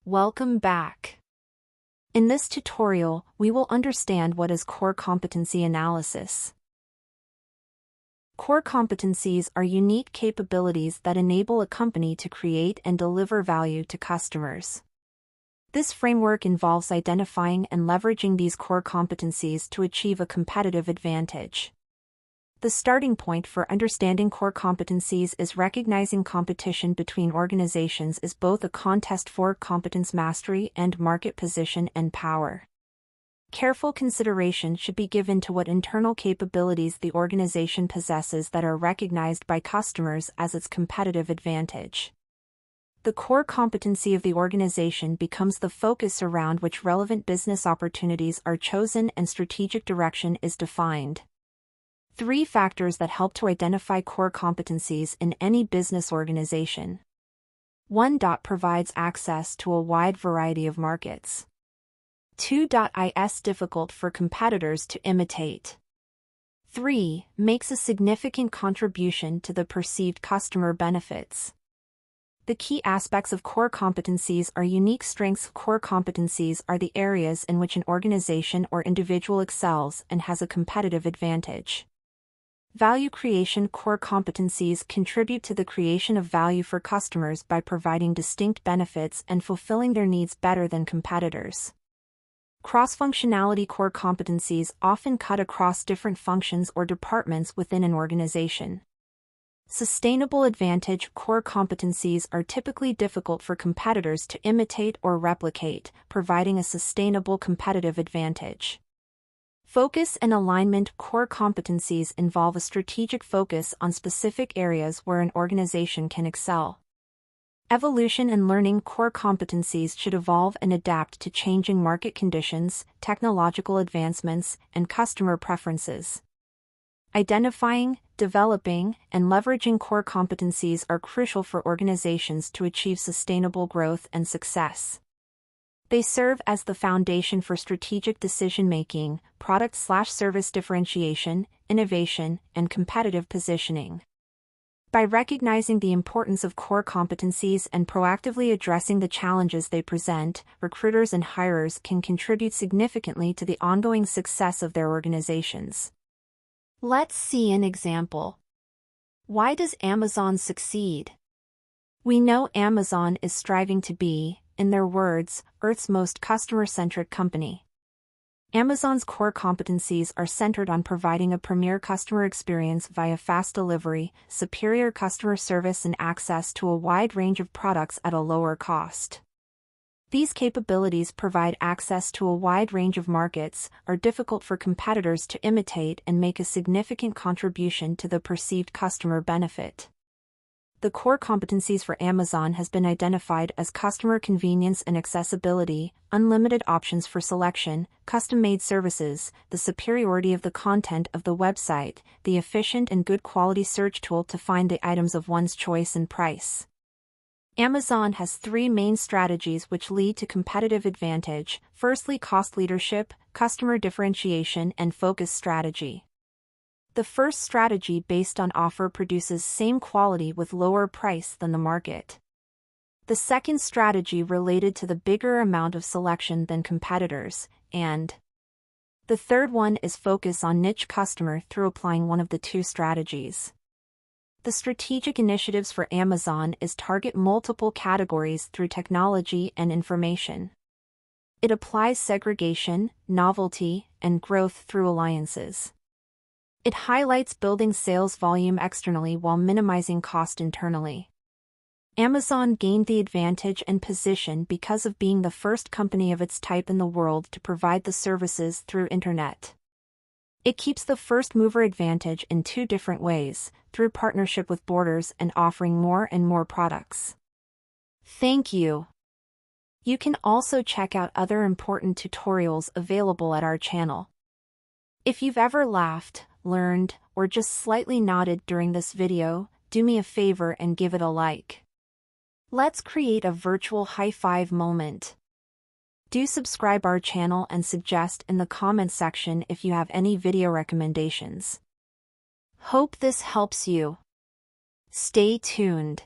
Welcome back. In this tutorial, we will understand what is core competency analysis. Core competencies are unique capabilities that enable a company to create and deliver value to customers. This framework involves identifying and leveraging these core competencies to achieve a competitive advantage. The starting point for understanding core competencies is recognizing competition between organizations is both a contest for competence mastery and market position and power. Careful consideration should be given to what internal capabilities the organization possesses that are recognized by customers as its competitive advantage. The core competency of the organization becomes the focus around which relevant business opportunities are chosen and strategic direction is defined. 3 factors that help to identify core competencies in any business organization. 1. Provides access to a wide variety of markets. 2. Is difficult for competitors to imitate. 3. Makes a significant contribution to the perceived customer benefits. The key aspects of core competencies are unique strengths. Core competencies are the areas in which an organization or individual excels and has a competitive advantage. Value creation. Core competencies contribute to the creation of value for customers by providing distinct benefits and fulfilling their needs better than competitors. Cross-functionality. Core competencies often cut across different functions or departments within an organization. Sustainable advantage. Core competencies are typically difficult for competitors to imitate or replicate, providing a sustainable competitive advantage. Focus and alignment. Core competencies involve a strategic focus on specific areas where an organization can excel. Evolution and learning. Core competencies should evolve and adapt to changing market conditions, technological advancements, and customer preferences. Identifying, developing, and leveraging core competencies are crucial for organizations to achieve sustainable growth and success. They serve as the foundation for strategic decision-making, product/service differentiation, innovation, and competitive positioning. By recognizing the importance of core competencies and proactively addressing the challenges they present, recruiters and hirers can contribute significantly to the ongoing success of their organizations. Let's see an example. Why does Amazon succeed? We know Amazon is striving to be, in their words, Earth's most customer-centric company. Amazon's core competencies are centered on providing a premier customer experience via fast delivery, superior customer service, and access to a wide range of products at a lower cost. These capabilities provide access to a wide range of markets, are difficult for competitors to imitate, and make a significant contribution to the perceived customer benefit. The core competencies for Amazon has been identified as customer convenience and accessibility, unlimited options for selection, custom-made services, the superiority of the content of the website, the efficient and good quality search tool to find the items of one's choice, and price. Amazon has 3 main strategies which lead to competitive advantage. Firstly, cost leadership, customer differentiation, and focus strategy. The first strategy based on offer produces same quality with lower price than the market. The second strategy related to the bigger amount of selection than competitors, and the third one is focus on niche customer through applying one of the 2 strategies. The strategic initiatives for Amazon is target multiple categories through technology and information. It applies segregation, novelty, and growth through alliances. It highlights building sales volume externally while minimizing cost internally. Amazon gained the advantage and position because of being the first company of its type in the world to provide the services through Internet. It keeps the first mover advantage in 2 different ways, through partnership with Borders and offering more and more products. Thank you. You can also check out other important tutorials available at our channel. If you've ever laughed, learned, or just slightly nodded during this video, do me a favor and give it a like. Let's create a virtual high-five moment. Do subscribe our channel and suggest in the comment section if you have any video recommendations. Hope this helps you. Stay tuned.